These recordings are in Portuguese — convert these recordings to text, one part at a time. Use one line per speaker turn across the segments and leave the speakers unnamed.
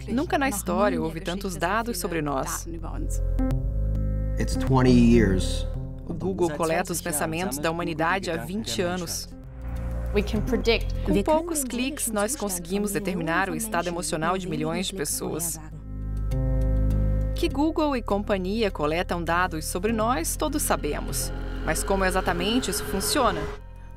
Nunca na história houve tantos dados sobre nós.
It's 20 years.
O Google coleta os pensamentos da humanidade há 20 anos. Com poucos cliques, nós conseguimos determinar o estado emocional de milhões de pessoas. Que Google e companhia coletam dados sobre nós, todos sabemos. Mas como exatamente isso funciona?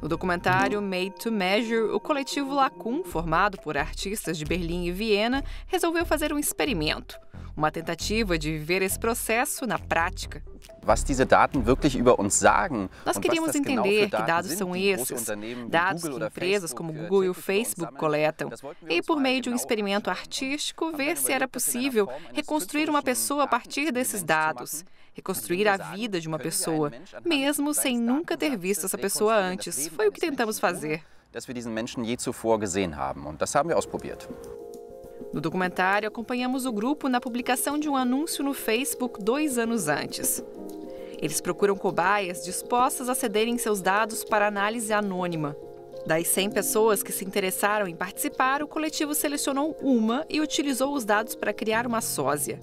No documentário Made to Measure, o coletivo Lacun, formado por artistas de Berlim e Viena, resolveu fazer um experimento. Uma tentativa de viver esse processo na prática.
Was diese Daten wirklich über uns sagen.
Nós queríamos entender que dados são esses, dados que empresas como o Google e o Facebook coletam, e por meio de um experimento artístico, ver se era possível reconstruir uma pessoa a partir desses dados, reconstruir a vida de uma pessoa, mesmo sem nunca ter visto essa pessoa antes. Foi o que tentamos fazer.
Dass wir diesen Menschen je zuvor gesehen haben, und das haben wir ausprobiert.
No documentário, acompanhamos o grupo na publicação de um anúncio no Facebook 2 anos antes. Eles procuram cobaias dispostas a cederem seus dados para análise anônima. Das 100 pessoas que se interessaram em participar, o coletivo selecionou uma e utilizou os dados para criar uma sósia.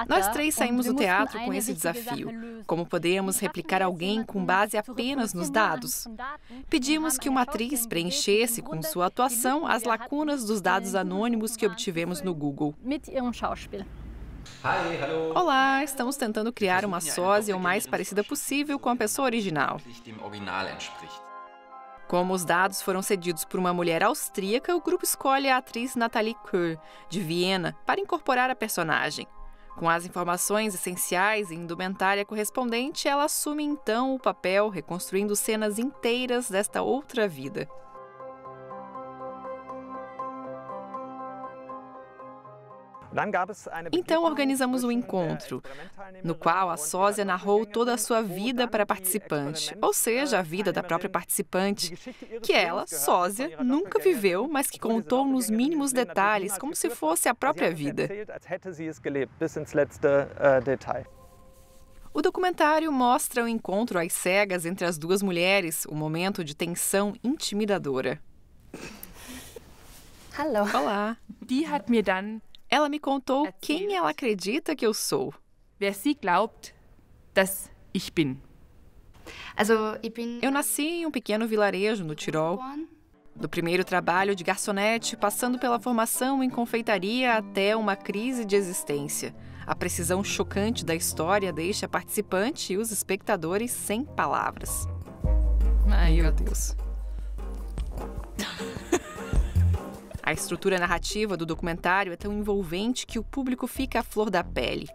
Nós 3 saímos do teatro com esse desafio. Como podemos replicar alguém com base apenas nos dados? Pedimos que uma atriz preenchesse com sua atuação as lacunas dos dados anônimos que obtivemos no Google. Olá, estamos tentando criar uma sósia o mais parecida possível com a pessoa original. Como os dados foram cedidos por uma mulher austríaca, o grupo escolhe a atriz Nathalie Kerr, de Viena, para incorporar a personagem. Com as informações essenciais e indumentária correspondente, ela assume então o papel, reconstruindo cenas inteiras desta outra vida. Então organizamos um encontro, no qual a sósia narrou toda a sua vida para a participante, ou seja, a vida da própria participante, que ela, sósia, nunca viveu, mas que contou nos mínimos detalhes, como se fosse a própria vida. O documentário mostra o encontro às cegas entre as duas mulheres, um momento de tensão intimidadora. Olá. Ela me contou quem ela acredita que eu sou.
Wer sie glaubt, dass ich bin.
Eu nasci em um pequeno vilarejo no Tirol. Do primeiro trabalho de garçonete, passando pela formação em confeitaria até uma crise de existência. A precisão chocante da história deixa a participante e os espectadores sem palavras.
Ai,
meu Deus. A estrutura narrativa do documentário é tão envolvente que o público fica à flor da pele.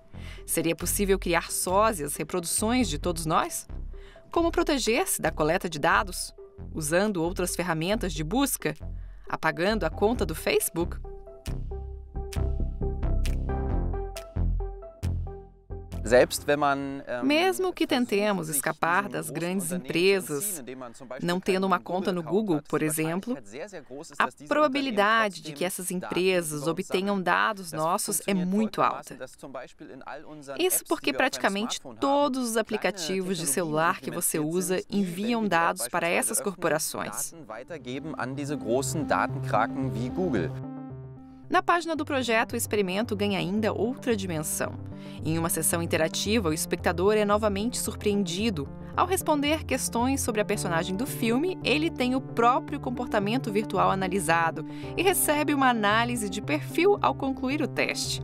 Seria possível criar sósias, reproduções de todos nós? Como proteger-se da coleta de dados? Usando outras ferramentas de busca? Apagando a conta do Facebook? Mesmo que tentemos escapar das grandes empresas, não tendo uma conta no Google, por exemplo, a probabilidade de que essas empresas obtenham dados nossos é muito alta. Isso porque praticamente todos os aplicativos de celular que você usa enviam dados para essas corporações. Na página do projeto, o experimento ganha ainda outra dimensão. Em uma sessão interativa, o espectador é novamente surpreendido. Ao responder questões sobre a personagem do filme, ele tem o próprio comportamento virtual analisado e recebe uma análise de perfil ao concluir o teste.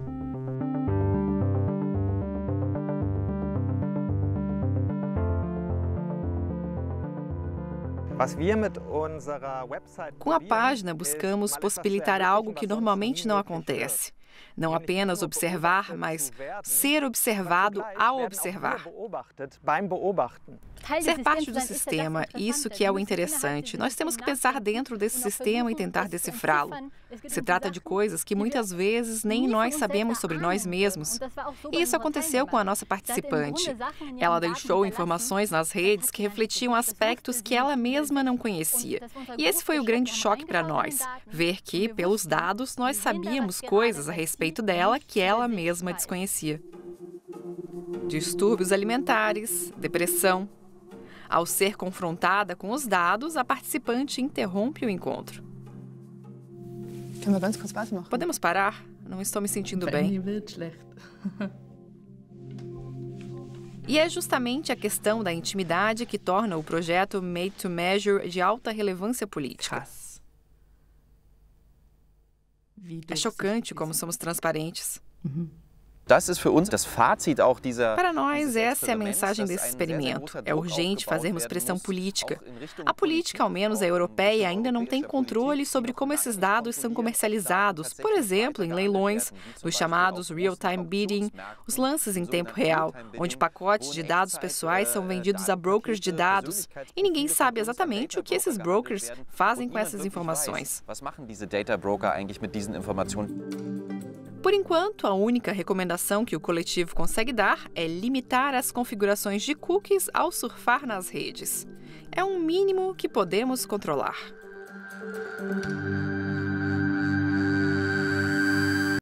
Com a página, buscamos possibilitar algo que normalmente não acontece. Não apenas observar, mas ser observado ao observar. Ser parte do sistema, isso que é o interessante. Nós temos que pensar dentro desse sistema e tentar decifrá-lo. Se trata de coisas que muitas vezes nem nós sabemos sobre nós mesmos. E isso aconteceu com a nossa participante. Ela deixou informações nas redes que refletiam aspectos que ela mesma não conhecia. E esse foi o grande choque para nós, ver que, pelos dados, nós sabíamos coisas a respeito dela que ela mesma desconhecia. Distúrbios alimentares, depressão. Ao ser confrontada com os dados, a participante interrompe o encontro.
Können wir ganz kurz Pause machen?
Podemos parar? Não estou me sentindo bem.
Mir wird schlecht.
E é justamente a questão da intimidade que torna o projeto Made to Measure de alta relevância política.
Krass. Wie
É chocante como somos transparentes.
Das ist für uns das Fazit auch dieser.
Para nós, essa é a mensagem desse experimento. É urgente fazermos pressão política. A política, ao menos a europeia, ainda não tem controle sobre como esses dados são comercializados, por exemplo, em leilões, nos chamados real-time bidding, os lances em tempo real, onde pacotes de dados pessoais são vendidos a brokers de dados, e ninguém sabe exatamente o que esses brokers fazem com essas informações.
Was machen diese Data Broker eigentlich mit diesen Informationen?
Por enquanto, a única recomendação que o coletivo consegue dar é limitar as configurações de cookies ao surfar nas redes. É um mínimo que podemos controlar.